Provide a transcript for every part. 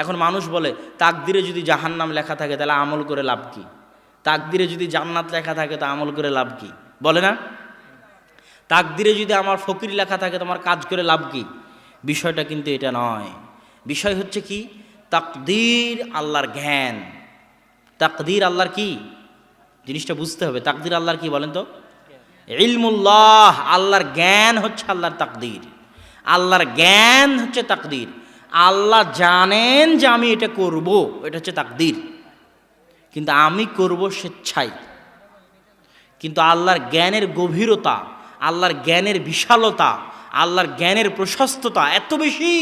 এখন মানুষ বলে তাকদিরে যদি জাহান্নাম লেখা থাকে তাহলে আমল করে লাভ কি, তাকদিরে যদি জান্নাত লেখা থাকে তো আমল করে লাভ কি, বলে না? তাকদিরে যদি আমার ফকির লেখা থাকে তোমার কাজ করে লাভ কি? বিষয়টা কিন্তু এটা নয়। বিষয় হচ্ছে কি, তাকদির আল্লাহর জ্ঞান। তাকদির আল্লাহর কি জিনিসটা বুঝতে হবে। তাকদির আল্লাহর কি বলেন তো? ইলমুল্লাহ, আল্লাহর জ্ঞান হচ্ছে আল্লাহর তাকদির। আল্লাহর জ্ঞান হচ্ছে তাকদির। আল্লাহ জানেন যে আমি এটা করব, এটা হচ্ছে তাকদির, কিন্তু আমি করব স্বেচ্ছায়। কিন্তু আল্লাহর জ্ঞানের গভীরতা, আল্লাহর জ্ঞানের বিশালতা, আল্লাহর জ্ঞানের প্রশস্ততা এত বেশি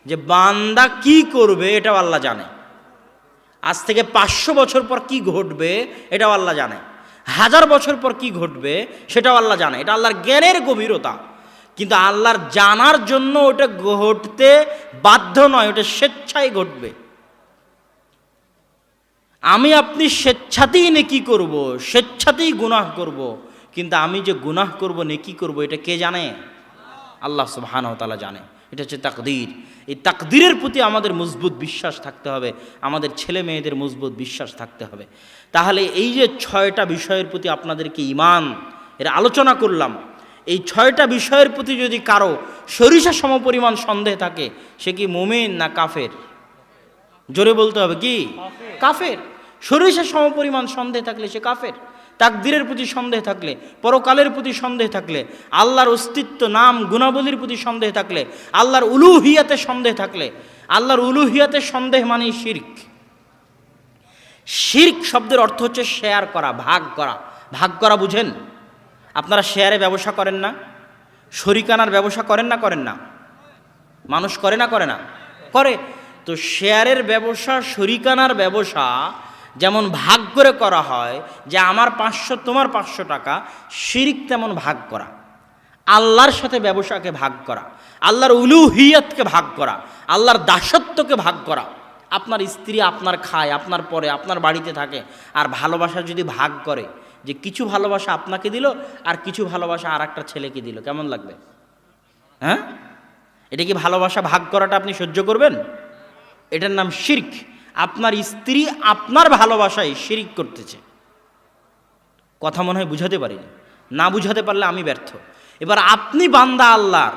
যে বান্দা কি করবে এটাও আল্লাহ জানে। আজ থেকে 500 বছর পর কি ঘটবে এটাও আল্লাহ জানে, 1000 বছর পর কি ঘটবে সেটাও আল্লাহ জানে। এটা আল্লাহর জ্ঞানের গভীরতা। কিন্তু আল্লাহর জানার জন্য ওটা ঘটতে বাধ্য নয়, ওটা স্বেচ্ছায় ঘটবে। আমি আপনি স্বেচ্ছাতেই নেকি করব, স্বেচ্ছাতেই গুনাহ করব, কিন্তু আমি যে গুনাহ করব নেকি করব এটা কে জানে? আল্লাহ সুবহানাহু ওয়া তাআলা জানে। এটা হচ্ছে তাকদীর। এই তাকদীরের প্রতি আমাদের মজবুত বিশ্বাস থাকতে হবে, আমাদের ছেলে মেয়েদের মজবুত বিশ্বাস থাকতে হবে। তাহলে এই যে 6টা বিষয়ের প্রতি আপনাদেরকে ঈমান এর আলোচনা করলাম, এই 6টা বিষয়ের প্রতি যদি কারো সরিষা সমপরিমাণ সন্দেহ থাকে, সে কি মুমিন না কাফের? জোরে বলতে হবে, কি কাফের। সরিষা সমপরিমাণ সন্দেহ থাকলে সে কাফের। তাকদীরের প্রতি সন্দেহ থাকলে, পরকালের প্রতি সন্দেহ থাকলে, আল্লাহর অস্তিত্ব নাম গুণাবলীর প্রতি সন্দেহ থাকলে, আল্লাহর উলুহিয়াতে সন্দেহ থাকলে, আল্লাহর উলুহিয়াতে সন্দেহ মানে শিরক। শিরক শব্দের অর্থ হচ্ছে শেয়ার করা, ভাগ করা। ভাগ করা বুঝেন? আপনারা শেয়ারে ব্যবসা করেন না? শরিকানার ব্যবসা করেন না? করেন না? মানুষ করে না? করে না? করে। তো শেয়ারের ব্যবসা, শরিকানার ব্যবসা যেমন ভাগ করে করা হয়, যে আমার 500 তোমার 500 টাকা, শিরক তেমন ভাগ করা। আল্লাহর সাথে ব্যবসাকে ভাগ করা, আল্লাহর উলুহিয়াতকে ভাগ করা, আল্লাহর দাসত্বকে ভাগ করা। আপনার স্ত্রী আপনার খায়, আপনার পরে, আপনার বাড়িতে থাকে, আর ভালোবাসা যদি ভাগ করে, যে কিছু ভালোবাসা আপনাকে দিল আর কিছু ভালোবাসা আর একটা ছেলেকে দিল, কেমন লাগবে? হ্যাঁ, এটা কি ভালোবাসা ভাগ করাটা আপনি সহ্য করবেন? এটার নাম শিরক। আপনার স্ত্রী আপনার ভালোবাসায় শিরক করতেছে। কথা মনে হয় বুঝাতে পারিনি, না বুঝাতে পারলে আমি ব্যর্থ। এবার আপনি বান্দা আল্লাহর,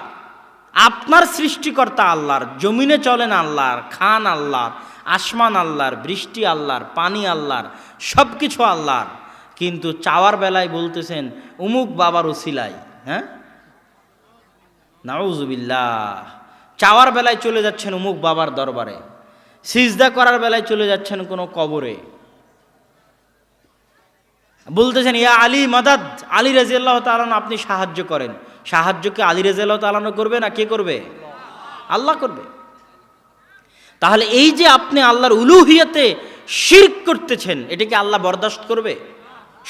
আপনার সৃষ্টিকর্তা আল্লাহর, জমিনে চলেন আল্লাহর, খান আল্লাহর, আসমান আল্লাহর, বৃষ্টি আল্লাহর, পানি আল্লাহর, সব কিছু আল্লাহর, কিন্তু চাওয়ার বেলায় বলতেছেন উমুক বাবার ওসিলায়। হ্যাঁ, নাউযুবিল্লাহ। চাওয়ার বেলায় চলে যাচ্ছেন উমুক বাবার দরবারে, সিজদা করার বেলায় চলে যাচ্ছেন কোনো কবরে, বলতেছেন ইয়া আলী মাদাদ, আলী রাদিয়াল্লাহু তাআলা আপনি সাহায্য করেন। সাহায্যকে আলী রাদিয়াল্লাহু তাআলা করবে না কে করবে? আল্লাহ করবে। তাহলে এই যে আপনি আল্লাহর উলুহিয়াতে শিরক করতেছেন, এটাকে আল্লাহ বরদাস্ত করবে?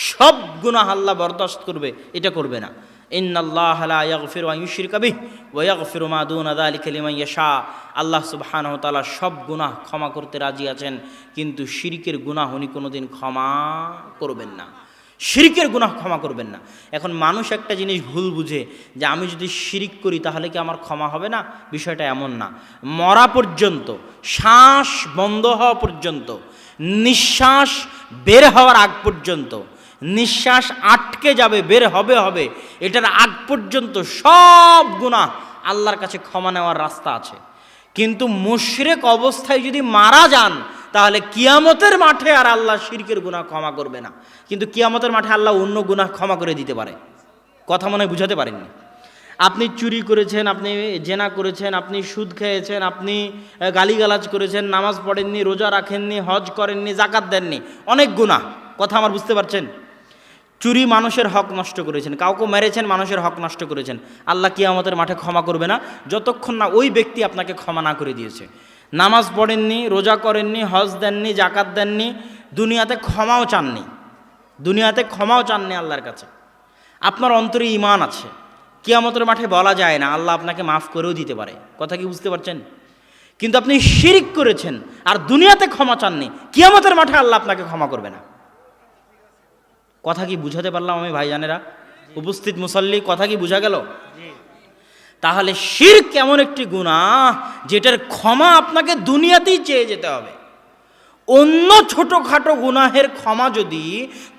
সব গুনাহ আল্লাহ বরদাস্ত করবে? এটা করবে না। ইন্নাল্লাহা লা ইয়াগফিরু আন ইউশরিকা বিহি ওয়া ইয়াগফিরু মা দুনা যালিকা লিমান ইয়াশা। আল্লাহ সুবহানাহু ওয়া তাআলা সব গুনাহ ক্ষমা করতে রাজি আছেন, কিন্তু শিরকের গুনাহ উনি কোনোদিন ক্ষমা করবেন না। শিরকের গুনাহ ক্ষমা করবেন না। এখন মানুষ একটা জিনিস ভুল বুঝে, যে আমি যদি শিরক করি তাহলে কি আমার ক্ষমা হবে না? বিষয়টা এমন না। মরা পর্যন্ত, শ্বাস বন্ধ হওয়া পর্যন্ত, নিঃশ্বাস বের হওয়ার আগ পর্যন্ত, নিঃশ্বাস আটকে যাবে বের হবে, এটার আগ পর্যন্ত সব গুনাহ আল্লাহর কাছে ক্ষমা নেওয়ার রাস্তা আছে। কিন্তু মুশরিক অবস্থায় যদি মারা যান, তাহলে কিয়ামতের মাঠে আর আল্লাহ শিরকের গুনাহ ক্ষমা করবে না। কিন্তু কিয়ামতের মাঠে আল্লাহ অন্য গুনাহ ক্ষমা করে দিতে পারে। কথা মনে হয় বুঝাতে পারেননি। আপনি চুরি করেছেন, আপনি জেনা করেছেন, আপনি সুদ খেয়েছেন, আপনি গালিগালাজ করেছেন, নামাজ পড়েননি, রোজা রাখেননি, হজ করেননি, জাকাত দেননি, অনেক গুনাহ। কথা আমার বুঝতে পারছেন? চুরি, মানুষের হক নষ্ট করেছেন, কাউকে মেরেছেন, মানুষের হক নষ্ট করেছেন, আল্লাহ কিয়ামতের মাঠে ক্ষমা করবে না যতক্ষণ না ওই ব্যক্তি আপনাকে ক্ষমা না করে দিয়েছে। নামাজ পড়েননি, রোজা করেননি, হজ দেননি, জাকাত দেননি, দুনিয়াতে ক্ষমাও চাননি, দুনিয়াতে ক্ষমাও চাননি আল্লাহর কাছে, আপনার অন্তরে ঈমান আছে, কিয়ামতের মাঠে বলা যায় না, আল্লাহ আপনাকে মাফ করেও দিতে পারে। কথা কি বুঝতে পারছেন? কিন্তু আপনি শিরক করেছেন আর দুনিয়াতে ক্ষমা চাননি, কিয়ামতের মাঠে আল্লাহ আপনাকে ক্ষমা করবে না। কথা কি বুঝাতে পারলাম আমি ভাইজানেরা? উপস্থিত মুসল্লি, কথা কি বুঝা গেল? তাহলে শিরক এমন একটি গুনাহ যেটার ক্ষমা আপনাকে দুনিয়াতেই চেয়ে যেতে হবে। অন্য ছোটোখাটো গুনাহের ক্ষমা যদি,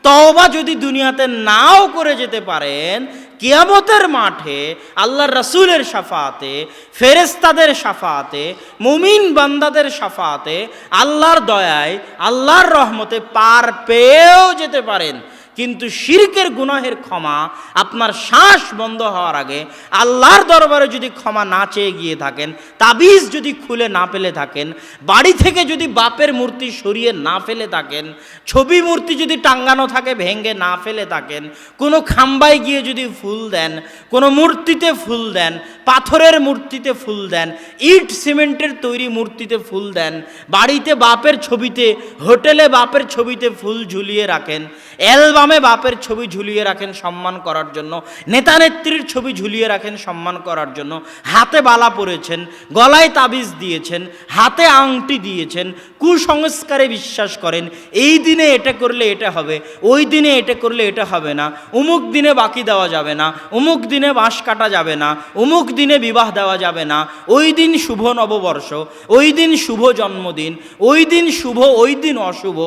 তওবা যদি দুনিয়াতে নাও করে যেতে পারেন, কিয়ামতের মাঠে আল্লাহর রাসূলের শাফাআতে, ফেরেশতাদের শাফাআতে, মুমিন বান্দাদের শাফাআতে, আল্লাহর দয়ায়, আল্লাহর রহমতে পার পেয়েও যেতে পারেন। কিন্তু শিরকের গুনাহের ক্ষমা আপনার শ্বাস বন্ধ হওয়ার আগে আল্লাহর দরবারে যদি ক্ষমা না চেয়ে গিয়ে থাকেন, তাবিজ যদি খুলে না ফেলে থাকেন, বাড়ি থেকে যদি বাপের মূর্তি সরিয়ে না ফেলে থাকেন, ছবি মূর্তি যদি টাঙ্গানো থাকে ভেঙে না ফেলে থাকেন, কোনো খাম্বায় গিয়ে যদি ফুল দেন, কোনো মূর্তিতে ফুল দেন, পাথরের মূর্তিতে ফুল দেন, ইট সিমেন্টের তৈরি মূর্তিতে ফুল দেন, বাড়িতে বাপের ছবিতে, হোটেলে বাপের ছবিতে ফুল ঝুলিয়ে রাখেন, অ্যালবামে বাপের ছবি ঝুলিয়ে রাখেন সম্মান করার জন্য, নেতা নেত্রীর ছবি ঝুলিয়ে রাখেন সম্মান করার জন্য, হাতে বালা পরেছেন, গলায় তাবিজ দিয়েছেন, হাতে আংটি দিয়েছেন, কুসংস্কারে বিশ্বাস করেন, এই দিনে এটা করলে এটা হবে, ওই দিনে এটা করলে এটা হবে না, অমুক দিনে বাকি দেওয়া যাবে না, অমুক দিনে বাঁশ কাটা যাবে না, অমুক দিনে বিবাহ দেওয়া যাবে না, ওই দিন শুভ নববর্ষ, ওই দিন শুভ জন্মদিন, ওই দিন শুভ ওই দিন অশুভ,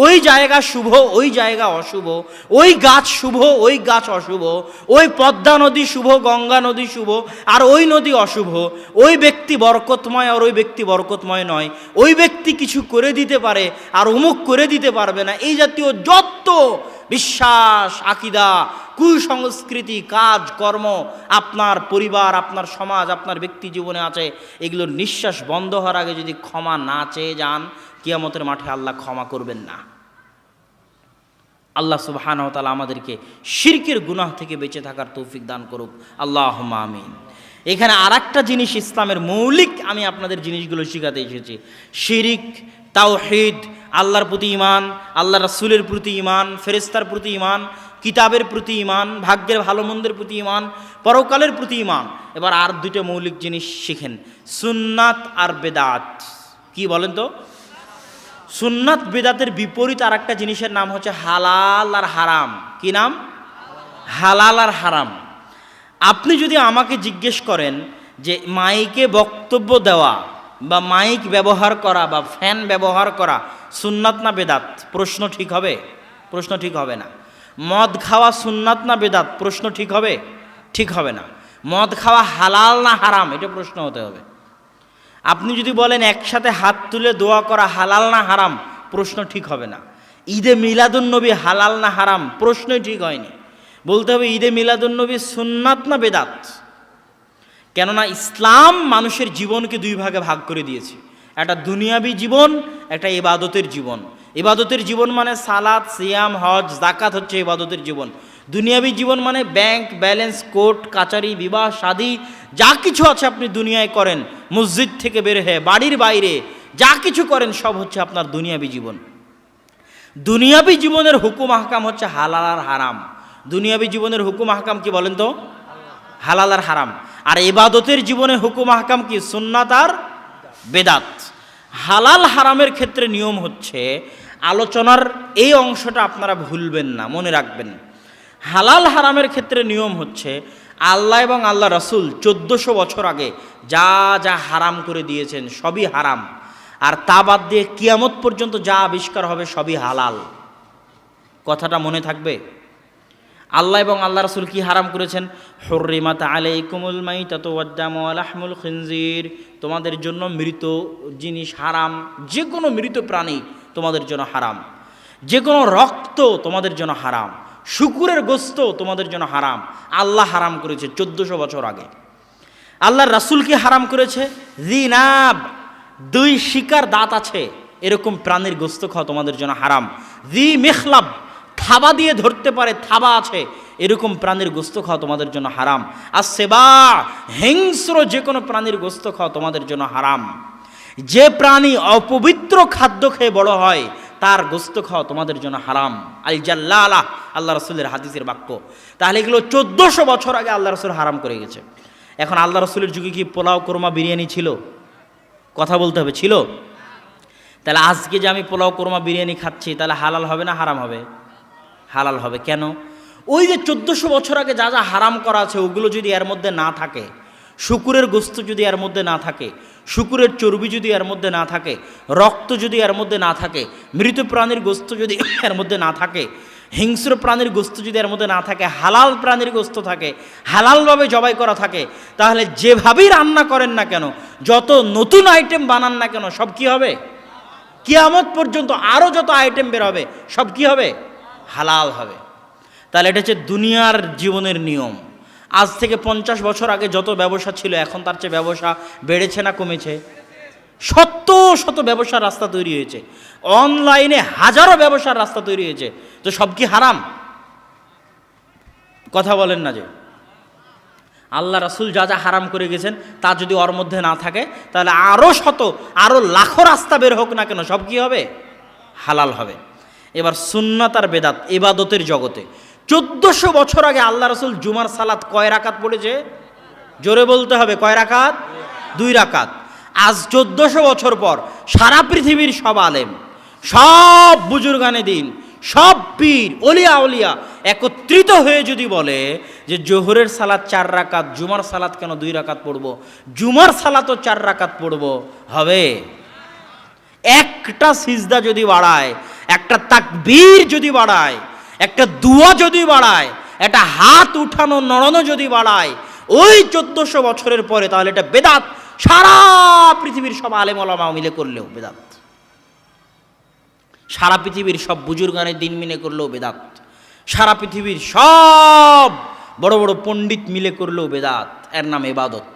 ওই জায়গা শুভ ওই জায়গা অশুভ, ওই গাছ শুভ ওই গাছ অশুভ, ওই পদ্মা নদী শুভ গঙ্গা নদী শুভ আর ওই নদী অশুভ, ওই ব্যক্তি বরকতময় আর ওই ব্যক্তি বরকতময় নয়, ওই ব্যক্তি কিছু করে দিতে পারে আর অমুক করে দিতে পারবে না, এই জাতীয় যত বিশ্বাস, আকীদা, কুসংস্কৃতি, কাজ কর্ম আপনার পরিবার, আপনার সমাজ, আপনার ব্যক্তি জীবনে আছে, এগুলোর নিঃশ্বাস বন্ধ হওয়ার আগে যদি ক্ষমা না চেয়ে যান, কিয়ামতের মাঠে আল্লাহ ক্ষমা করবেন না। আল্লাহ সুবহানাহু ওয়া তাআলা আমাদেরকে শিরকের গুনাহ থেকে বেঁচে থাকার তৌফিক দান করুক, আল্লাহুম্মা আমিন। এখানে আরেকটা জিনিস ইসলামের মৌলিক আমি আপনাদের জিনিসগুলো শিখাতে এসেছি। শিরিক, তাওহীদ, আল্লাহর প্রতি ঈমান, আল্লাহর রাসূলের প্রতি ঈমান, ফেরেশতার প্রতি ঈমান, কিতাবের প্রতি ঈমান, ভাগ্যের ভালো মন্দের প্রতি ঈমান, পরকালের প্রতি ঈমান। এবার আর দুটো মৌলিক জিনিস শিখেন, সুন্নাত আর বেদাত। কি বলেন তো? সুন্নাত বেদাতের বিপরীত আর একটা জিনিসের নাম হচ্ছে হালাল আর হারাম। কি নাম? হালাল আর হারাম। আপনি যদি আমাকে জিজ্ঞেস করেন যে মাইকে বক্তব্য দেওয়া বা মাইক ব্যবহার করা বা ফ্যান ব্যবহার করা সুন্নাত না বেদাত, প্রশ্ন ঠিক হবে? প্রশ্ন ঠিক হবে না। মদ খাওয়া সুন্নাত না বেদাত, প্রশ্ন ঠিক হবে? ঠিক হবে না। মদ খাওয়া হালাল না হারাম, এটা প্রশ্ন হতে হবে। আপনি যদি বলেন একসাথে হাত তুলে দোয়া করা হালাল না হারাম, প্রশ্ন ঠিক হবে না। ঈদে মিলাদুন্নবী হালাল না হারাম, প্রশ্নই ঠিক হয়নি। বলতে হবে ঈদে মিলাদুন্নবী সুন্নাত না বেদাত। কেননা ইসলাম মানুষের জীবনকে দুই ভাগে ভাগ করে দিয়েছে, একটা দুনিয়াবী জীবন, একটা ইবাদতের জীবন। ইবাদতের জীবন মানে সালাত, সিয়াম, হজ, যাকাত হচ্ছে ইবাদতের জীবন। দুনিয়াবী জীবন মানে ব্যাংক ব্যালেন্স, কোর্ট কাচারি, বিবাহ শাদী, যা কিছু আছে আপনি দুনিয়ায় করেন, মসজিদ থেকে বের হয়ে বাড়ির বাইরে যা কিছু করেন সব হচ্ছে আপনার দুনিয়াবী জীবন। দুনিয়াবী জীবনের হুকুম আহকাম হচ্ছে হালাল আর হারাম। দুনিয়াবী জীবনের হুকুম আহকাম কি বলেন তো? হালাল আর হারাম। আর ইবাদতের জীবনের হুকুম আহকাম কি? সুন্নাত আর বেদাত। হালাল হারামের ক্ষেত্রে নিয়ম হচ্ছে, আলোচনার এই অংশটা আপনারা ভুলবেন না, মনে রাখবেন। হালাল হারামের ক্ষেত্রে নিয়ম হচ্ছে আল্লাহ এবং আল্লাহ রাসূল 1400 বছর আগে যা যা হারাম করে দিয়েছেন সবই হারাম, আর তা বাদ দিয়ে কিয়ামত পর্যন্ত যা আবিষ্কার হবে সবই হালাল। কথাটা মনে থাকবে। আল্লাহ এবং আল্লাহ রাসূল কি হারাম করেছেন? হুররিমাত আলাইকুমুল মাইতাতু ওয়াদ-দামু ওয়া লাহমুল খিনজির, তোমাদের জন্য মৃত জিনিস হারাম, যে কোনো মৃত প্রাণী তোমাদের জন্য হারাম, যে কোনো রক্ত তোমাদের জন্য হারাম, শুকুরের গোস্ত তোমাদের জন্য হারাম। আল্লাহ হারাম করেছে 1400 বছর আগে। আল্লাহর রাসূল কি হারাম করেছে? জিনাব, দুই শিকার দাঁত আছে এরকম প্রাণীর গোস্ত খাওয়া তোমাদের জন্য হারাম। জি মিখলাব, থাবা দিয়ে ধরতে পারে, থাবা আছে এরকম প্রাণীর গোস্ত খাওয়া তোমাদের জন্য হারাম। আর সেবা, হিংস্র যে কোনো প্রাণীর গোস্ত খাওয়া তোমাদের জন্য হারাম। যে প্রাণী অপবিত্র খাদ্য খেয়ে বড় হয় তার গোস্ত খাওয়া তোমাদের জন্য হারাম। আল জাল্লালা, আল্লাহ রাসূলের হাদিসের বাক্য। তাহলে এগুলো 1400 বছর আগে আল্লাহ রাসূল হারাম করে গেছে। এখন আল্লাহ রাসূলের যুগে কি পোলাও, কোরমা, বিরিয়ানি ছিল? কথা বলতে হবে, ছিল? তাহলে আজকে যে আমি পোলাও, কোরমা, বিরিয়ানি খাচ্ছি, তাহলে হালাল হবে না হারাম হবে? হালাল হবে। কেন? ওই যে 1400 বছর আগে যা যা হারাম করা আছে ওগুলো যদি এর মধ্যে না থাকে, শুকুরের গোস্ত যদি এর মধ্যে না থাকে, শুকুরের চর্বি যদি এর মধ্যে না থাকে, রক্ত যদি এর মধ্যে না থাকে, মৃত প্রাণীর গোস্ত যদি এর মধ্যে না থাকে, হিংস্র প্রাণীর গোস্ত যদি এর মধ্যে না থাকে, হালাল প্রাণীর গোস্ত থাকে, হালালভাবে জবাই করা থাকে, তাহলে যেভাবেই রান্না করেন না কেন, যত নতুন আইটেম বানান না কেন, সব কি হবে? কিয়ামত পর্যন্ত আরও যত আইটেম বের হবে সব কি হবে? হালাল হবে। তাহলে এটা হচ্ছে দুনিয়ার জীবনের নিয়ম। আজ থেকে 50 বছর আগে যত ব্যবসা ছিল, এখন তার চেয়ে ব্যবসা বেড়েছে না কমেছে? শত শত ব্যবসার রাস্তা তৈরি হয়েছে, অনলাইনে হাজারো ব্যবসার রাস্তা তৈরি হয়েছে। তো সব কি হারাম? কথা বলেন না যে আল্লাহ রাসূল যা যা হারাম করে গেছেন তা যদি ওর মধ্যে না থাকে, তাহলে আরও শত আরও লাখো রাস্তা বের হোক না কেন, সব কি হবে? হালাল হবে। এবার সুন্নাত আর বেদাত ইবাদতের জগতে 1400 বছর আগে আল্লাহ রাসূল জুমার সালাত কয় রাকাত পড়েছে? জোরে বলতে হবে, কয় রাকাত? 2 রাকাত। আজ 1400 বছর পর সারা পৃথিবীর সব আলেম, সব বুজুর্গানে দিন, সব পীর ওলিয়া ওলিয়া একত্রিত হয়ে যদি বলে যে জোহরের সালাত 4 রাকাত, জুমার সালাত কেন 2 রাকাত পড়বো, জুমার সালাতও 4 রাকাত পড়বো, হবে? একটা সিজদা যদি বাড়ায়, একটা তাকবীর যদি বাড়ায়, একটা দুয়া যদি বাড়ায়, একটা হাত উঠানো নড়ানো যদি বাড়ায় ওই 1400 বছরের পরে, তাহলে এটা বেদাত। সারা পৃথিবীর সব আলেম ওলামা মিলে করলেও বেদাত, সারা পৃথিবীর সব বুজুর্গানের দিন মিলে করলেও বেদাত, সারা পৃথিবীর সব বড় বড় পণ্ডিত মিলে করলেও বেদাত। এর নাম ইবাদত।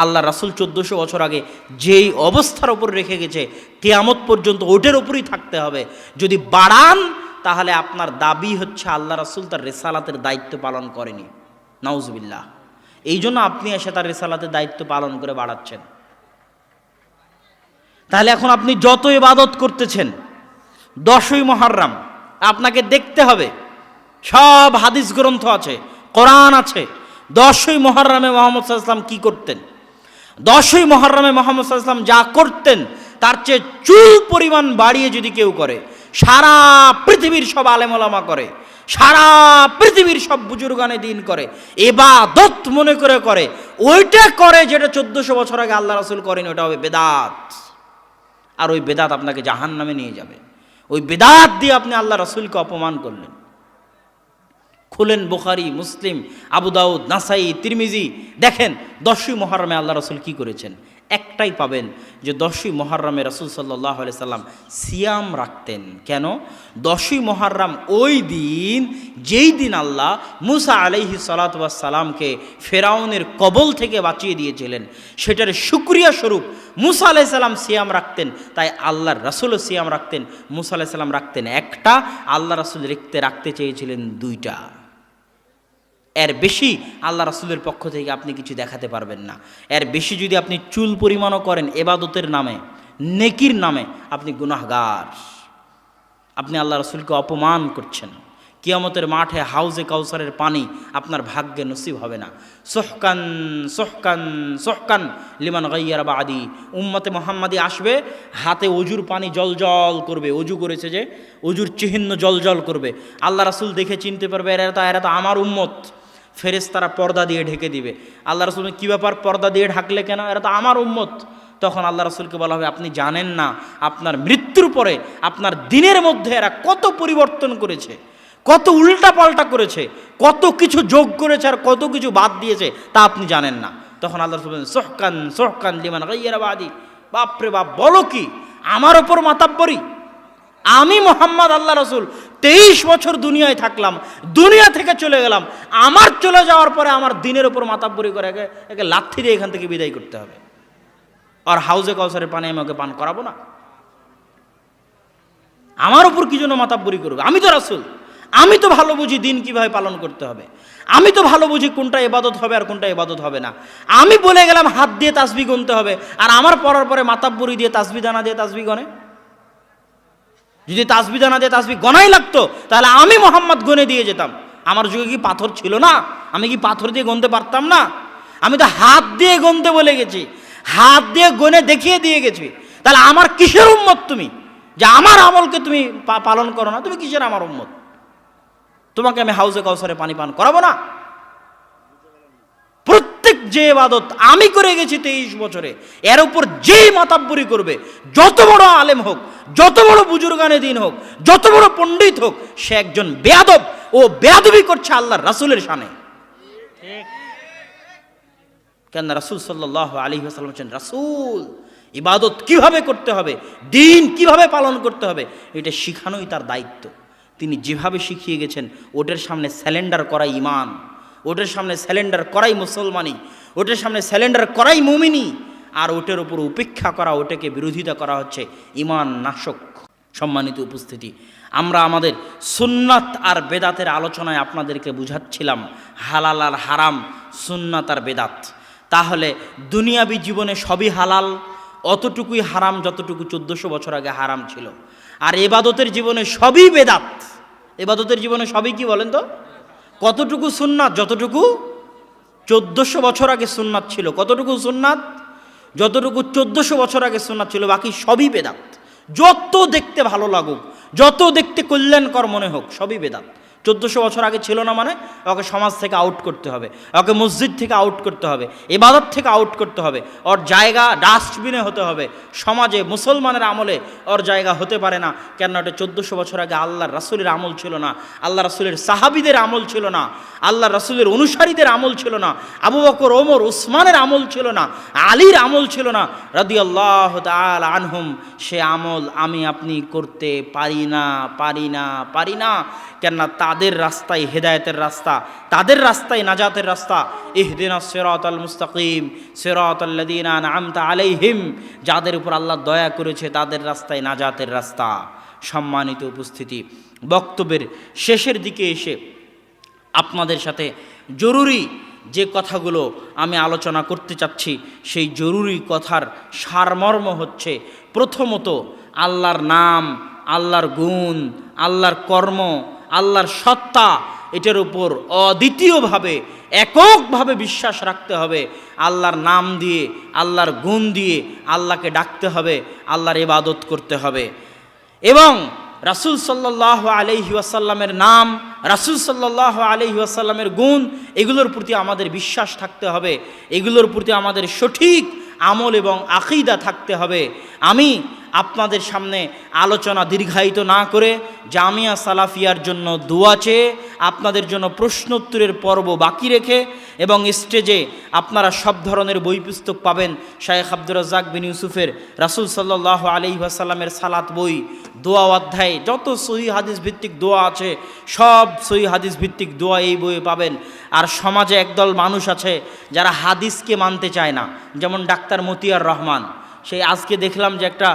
আল্লাহ রাসূল 1400 বছর আগে যেই অবস্থার ওপর রেখে গেছে, কিয়ামত পর্যন্ত ওটার উপরই থাকতে হবে। যদি বাড়ান তাহলে আপনার দাবি হচ্ছে আল্লাহ রাসূল তার রিসালাতের দায়িত্ব পালন করেনি। নাউজুবিল্লাহ। এই জন্য আপনি এসে তার রিসালাতের দায়িত্ব পালন করে বাড়াচ্ছেন। তাহলে এখন আপনি যত ইবাদত করতেছেন, 10ই মুহররম আপনাকে দেখতে হবে, সব হাদিস গ্রন্থ আছে, কোরআন আছে। 10ই মুহররমে মুহাম্মদ সাল্লাল্লাহু আলাইহি ওয়াসাল্লাম কি করতেন? 10ই মুহররমে মুহাম্মদ সাল্লাল্লাহু আলাইহি ওয়াসাল্লাম যা করতেন তার চেয়ে চুল পরিমাণ বাড়িয়ে যদি কেউ করে, সারা পৃথিবীর সব আলেম ওলামা করে, সারা পৃথিবীর সব বুজুর্গানে দিন করে, ইবাদত মনে করে করে, ওইটা করে যেটা 1400 বছর আগে আল্লাহ রাসূল করেন, ওটা হবে বেদাত। আর ওই বেদাত আপনাকে জাহান্নামে নিয়ে যাবে। ওই বেদাত দিয়ে আপনি আল্লাহ রাসূলকে অপমান করলেন। খুলেন বুখারী, মুসলিম, আবু দাউদ, নাসাই, তিরমিজি, দেখেন 10ই মুহররমে আল্লাহ রাসূল কি করেছেন। একটাই পাবেন যে 10ই মুহররমে রাসূল সাল্লাল্লাহু আলাইহি সাল্লাম সিয়াম রাখতেন। কেন? 10ই মুহররম ওই দিন, যেই দিন আল্লাহ মুসা আলাইহিস সালাতু ওয়াস সালামকে ফেরাউনের কবল থেকে বাঁচিয়ে দিয়েছিলেন, সেটার শুকরিয়া স্বরূপ মুসা আলাইহিস সালাম সিয়াম রাখতেন। তাই আল্লাহর রাসূলও সিয়াম রাখতেন। মুসা আলাইহিস সালাম রাখতেন একটা, আল্লাহ রাসূল রাখতে চেয়েছিলেন 2টা। এর বেশি আল্লাহ রাসূলের পক্ষ থেকে আপনি কিছু দেখাতে পারবেন না। এর বেশি যদি আপনি চুল পরিমাণও করেন ইবাদতের নামে, নেকির নামে, আপনি গুনাহগার। আপনি আল্লাহ রাসূলকে অপমান করছেন। কিয়ামতের মাঠে হাউজে কাউসারের পানি আপনার ভাগ্যে নসিব হবে না। সোহকান সোহকান সোহকান লিমান গাইয়ারা বাদি। উম্মতে মুহাম্মাদি আসবে, হাতে অজুর পানি জল জল করবে, অজু করেছে যে অজুর চিহ্ন জল জল করবে। আল্লাহ রাসূল দেখে চিনতে পারবে এরা তো আমার উম্মত। ফেরেশতারা পর্দা দিয়ে ঢেকে দিবে। আল্লাহ রাসূল কী ব্যাপার, পর্দা দিয়ে ঢাকলে কেন? এরা তো আমার উম্মত। তখন আল্লাহ রাসূলকে বলা হবে, আপনি জানেন না আপনার মৃত্যুর পরে আপনার দিনের মধ্যে এরা কত পরিবর্তন করেছে, কত উল্টা পাল্টা করেছে, কত কিছু যোগ করেছে আর কত কিছু বাদ দিয়েছে, তা আপনি জানেন না। তখন আল্লাহ রাসূল বলেন, সোহকান সোহকান লিমান গাইয়ারা বাদি। বাপরে বাপ, বলো কি, আমার ওপর মাতাব্বরি? আমি মুহাম্মদ আল্লাহ রাসূল 23 বছর দুনিয়ায় থাকলাম, দুনিয়া থেকে চলে গেলাম, আমার চলে যাওয়ার পরে আমার দিনের ওপর মাতাব্বরি করে একে লাথি দিয়ে এখান থেকে বিদায় করতে হবে। আর হাউজে কাউসারের পানি আমি ওকে পান করাবো না? আমার উপর কি জন্য মাতাব্বরি করবে? আমি তো রাসূল, আমি তো ভালো বুঝি দিন কিভাবে পালন করতে হবে, আমি তো ভালো বুঝি কোনটা ইবাদত হবে আর কোনটা ইবাদত হবে না। আমি বলে গেলাম হাত দিয়ে তাসবিহ গুনতে হবে, আর আমার পড়ার পরে মাতাব্বরি দিয়ে তাসবিহ দানা দিয়ে তাসবিহ গনে। যদি তাসবিহ দানা দিয়ে তাসবিহ গনাই লাগতো তাহলে আমি মুহাম্মদ গনে দিয়ে যেতাম। আমার যুগে কি পাথর ছিল না? আমি কি পাথর দিয়ে গনতে পারতাম না? আমি তো হাত দিয়ে গনতে বলে গেছি, হাত দিয়ে গনে দেখিয়ে দিয়ে গেছি। তাহলে আমার কিসের উম্মত তুমি, যে আমার আমলকে তুমি পালন করো না? তুমি কিসের আমার উম্মত? তোমাকে আমি হাউজে কাউসারে পানি পান করাবো না? প্রত্যেক যে ইবাদত আমি করে গেছি 23 বছরে, এর উপর যেই মাতাব্বরি করবে, যত বড় আলেম হোক, যত বড় বুজুর্গানে দিন হোক, যত বড় পণ্ডিত হোক, সে একজন বেয়াদব, ও বেয়াদবি করছে আল্লাহর রাসূলের শানে। কেন রাসূল সাল্লাল্লাহু আলাইহি ওয়াসাল্লাম বলেন, রাসূল ইবাদত কিভাবে করতে হবে, দিন কিভাবে পালন করতে হবে, এটা শিখানোই তার দায়িত্ব। তিনি যেভাবে শিখিয়ে গেছেন, ওটার সামনে স্যালেন্ডার করাই ঈমান, ওটার সামনে স্যালেন্ডার করাই মুসলমানি, ওটার সামনে স্যালেন্ডার করাই মুমিনি। আর ওটার উপর উপেক্ষা করা, ওটাকে বিরোধিতা করা হচ্ছে ঈমান নাশক। সম্মানিত উপস্থিতি, আমরা আমাদের সুন্নাত আর বেদাতের আলোচনায় আপনাদেরকে বুঝাচ্ছিলাম হালাল আর হারাম, সুন্নাত আর বেদাত। তাহলে দুনিয়াবি জীবনে সবই হালাল, অতটুকুই হারাম যতটুকু 1400 বছর আগে হারাম ছিল। আর এবাদতের জীবনে সবই বেদাত। এবাদতের জীবনে সবই কি বলেন তো? কতটুকু সুন্নাত? যতটুকু 1400 বছর আগে সুন্নাত ছিল। কতটুকু সুন্নাত? যতটুকু 1400 বছর আগে সুন্নাত ছিল, বাকি সবই বেদাত। যত দেখতে ভালো লাগুক, যত দেখতে কল্যাণকর মনে হোক, সবই বেদাত। 1400 বছর আগে ছিল না মানে ওকে সমাজ থেকে আউট করতে হবে, ওকে মসজিদ থেকে আউট করতে হবে, ইবাদত থেকে আউট করতে হবে, ওর জায়গা ডাস্টবিনে হতে হবে। সমাজে মুসলমানের আমলে ওর জায়গা হতে পারে না। কেন? ওটা 1400 বছর আগে আল্লাহর রাসূলের আমল ছিল না, আল্লাহ রাসূলের সাহাবীদের আমল ছিল না, আল্লাহ রাসূলের অনুসারীদের আমল ছিল না, আবু বকর, ওমর, উসমানের আমল ছিল না, আলীর আমল ছিল না রাদিয়াল্লাহু তাআলা আনহুম। সে আমল আমি আপনি করতে পারি না। কেন? তাদের রাস্তায় হেদায়েতের রাস্তা, তাদের রাস্তায় নাজাতের রাস্তা। ইহদিনাস সিরাতাল মুস্তাকিম সিরাতাল লাযিনা আনআমতা আলাইহিম, যাদের উপর আল্লাহ দয়া করেছে তাদের রাস্তায় নাজাতের রাস্তা। সম্মানিত উপস্থিতি, বক্তব্যের শেষের দিকে এসে আপনাদের সাথে জরুরি যে কথাগুলো আমি আলোচনা করতে চাচ্ছি, সেই জরুরি কথার সারমর্ম হচ্ছে, প্রথমত আল্লাহর নাম, আল্লাহর গুণ, আল্লাহর কর্ম, আল্লাহর সত্তা, এটার উপর অদ্বিতীয়ভাবে এককভাবে বিশ্বাস রাখতে হবে। আল্লাহর নাম দিয়ে, আল্লাহর গুণ দিয়ে আল্লাহকে ডাকতে হবে, আল্লাহর ইবাদত করতে হবে। এবং রাসূল সাল্লাল্লাহু আলাইহি ওয়াসাল্লামের নাম, রাসূল সাল্লাল্লাহু আলাইহি ওয়াসাল্লামের গুণ, এগুলোর প্রতি আমাদের বিশ্বাস থাকতে হবে, এগুলোর প্রতি আমাদের সঠিক আমল এবং আকীদা থাকতে হবে। আমি আপনাদের সামনে আলোচনা দীর্ঘায়িত না করে জামিয়া সালাফিয়ার জন্য দোয়া চেয়ে, আপনাদের জন্য প্রশ্নোত্তরের পর্ব বাকি রেখে, এবং স্টেজে আপনারা সব ধরনের বই পুস্তক পাবেন। শায়েখ আব্দুর রাজ্জাক বিন ইউসুফের রাসূল সাল্লাল্লাহু আলাইহি ওয়াসাল্লামের সালাত বই, দোয়া অধ্যায়, যত সহিহ হাদিস ভিত্তিক দোয়া আছে সব সহিহ হাদিস ভিত্তিক দোয়া এই বইয়ে পাবেন। আর সমাজে একদল মানুষ আছে যারা হাদিসকে মানতে চায় না, যেমন ডাক্তার মতিয়ার রহমান। সেই আজকে দেখলাম যে একটা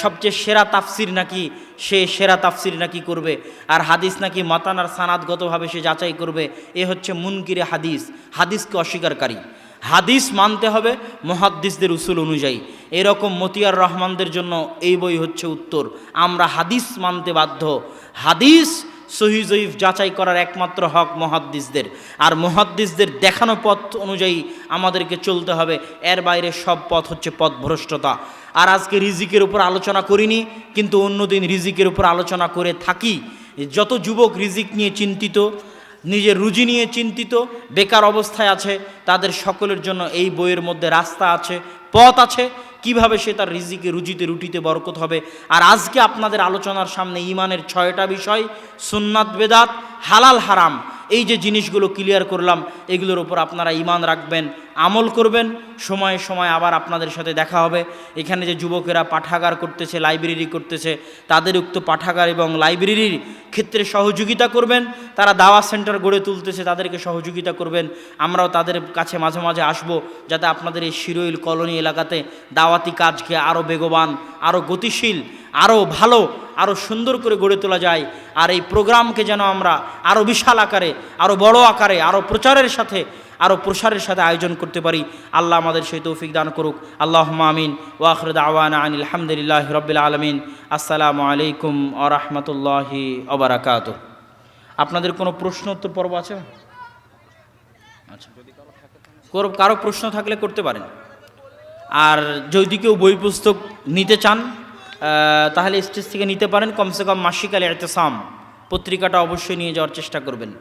সবচেয়ে সেরা তাফসির নাকি, সে সেরা তাফসির নাকি করবে, আর হাদিস নাকি মাতান আর সানাদগতভাবে সে যাচাই করবে। এ হচ্ছে মুনকিরে হাদিস, হাদিসকে অস্বীকারী। হাদিস মানতে হবে মুহাদ্দিসদের উসুল অনুযায়ী। এরকম মতিয়ার রহমানদের জন্য এই বই হচ্ছে উত্তর। আমরা হাদিস মানতে বাধ্য। হাদিস সহিহ জয়ীফ যাচাই করার একমাত্র হক মুহাদ্দিসদের, আর মুহাদ্দিসদের দেখানো পথ অনুযায়ী আমাদেরকে চলতে হবে। এর বাইরে সব পথ হচ্ছে পথভ্রষ্টতা। আর আজকে রিজিকের উপর আলোচনা করিনি, কিন্তু অন্যদিন রিজিকের উপর আলোচনা করে থাকি। যত যুবক রিজিক নিয়ে চিন্তিত, নিজের রুজি নিয়ে চিন্তিত, বেকার অবস্থায় আছে, তাদের সকলের জন্য এই বইয়ের মধ্যে রাস্তা আছে, পথ আছে, কিভাবে সে তার রিজিকে, রুজিতে, রুটিতে বরকত হবে। আর আজকে আপনাদের আলোচনার সামনে ঈমানের 6টা বিষয়, সুন্নাত বেদাত, হালাল হারাম, এই যে জিনিসগুলো ক্লিয়ার করলাম, এগুলোর উপর আপনারা ঈমান রাখবেন, আমল করবেন। সময়ে সময়ে আবার আপনাদের সাথে দেখা হবে। এখানে যে যুবকেরা পাঠাগার করতেছে, লাইব্রেরি করতেছে, তাদের উক্ত পাঠাগার এবং লাইব্রেরির ক্ষেত্রে সহযোগিতা করবেন। তারা দাওয়া সেন্টার গড়ে তুলতেছে, তাদেরকে সহযোগিতা করবেন। আমরাও তাদের কাছে মাঝে মাঝে আসব, যাতে আপনাদের এই শিরোইল কলোনি এলাকাতে দাওয়াতি কাজকে আরও বেগবান, আরও গতিশীল, আরও ভালো, আরও সুন্দর করে গড়ে তোলা যায়। আর এই প্রোগ্রামকে যেন আমরা আরও বিশাল আকারে, আরও বড় আকারে, আরও প্রচারের সাথে, আরও প্রসারের সাথে আয়োজন করতে পারি। আল্লাহ আমাদের সেই তৌফিক দান করুক। আল্লাহুম্মা আমিন। ওয়া আখিরু দাওয়ানা আনিল হামদুলিল্লাহি রাব্বিল আলামিন। আসসালামু আলাইকুম ওয়া রাহমাতুল্লাহি ওয়া বারাকাতুহু। আপনাদের কোনো প্রশ্ন উত্তর পর্ব আছে? আচ্ছা, কারো প্রশ্ন থাকলে করতে পারেন। আর যদি কেউ বই পুস্তক নিতে চান তাহলে স্টেজ থেকে নিতে পারেন। কমসে কম মাসিক আল ইতিসাম পত্রিকাটা অবশ্যই নিয়ে যাওয়ার চেষ্টা করবেন।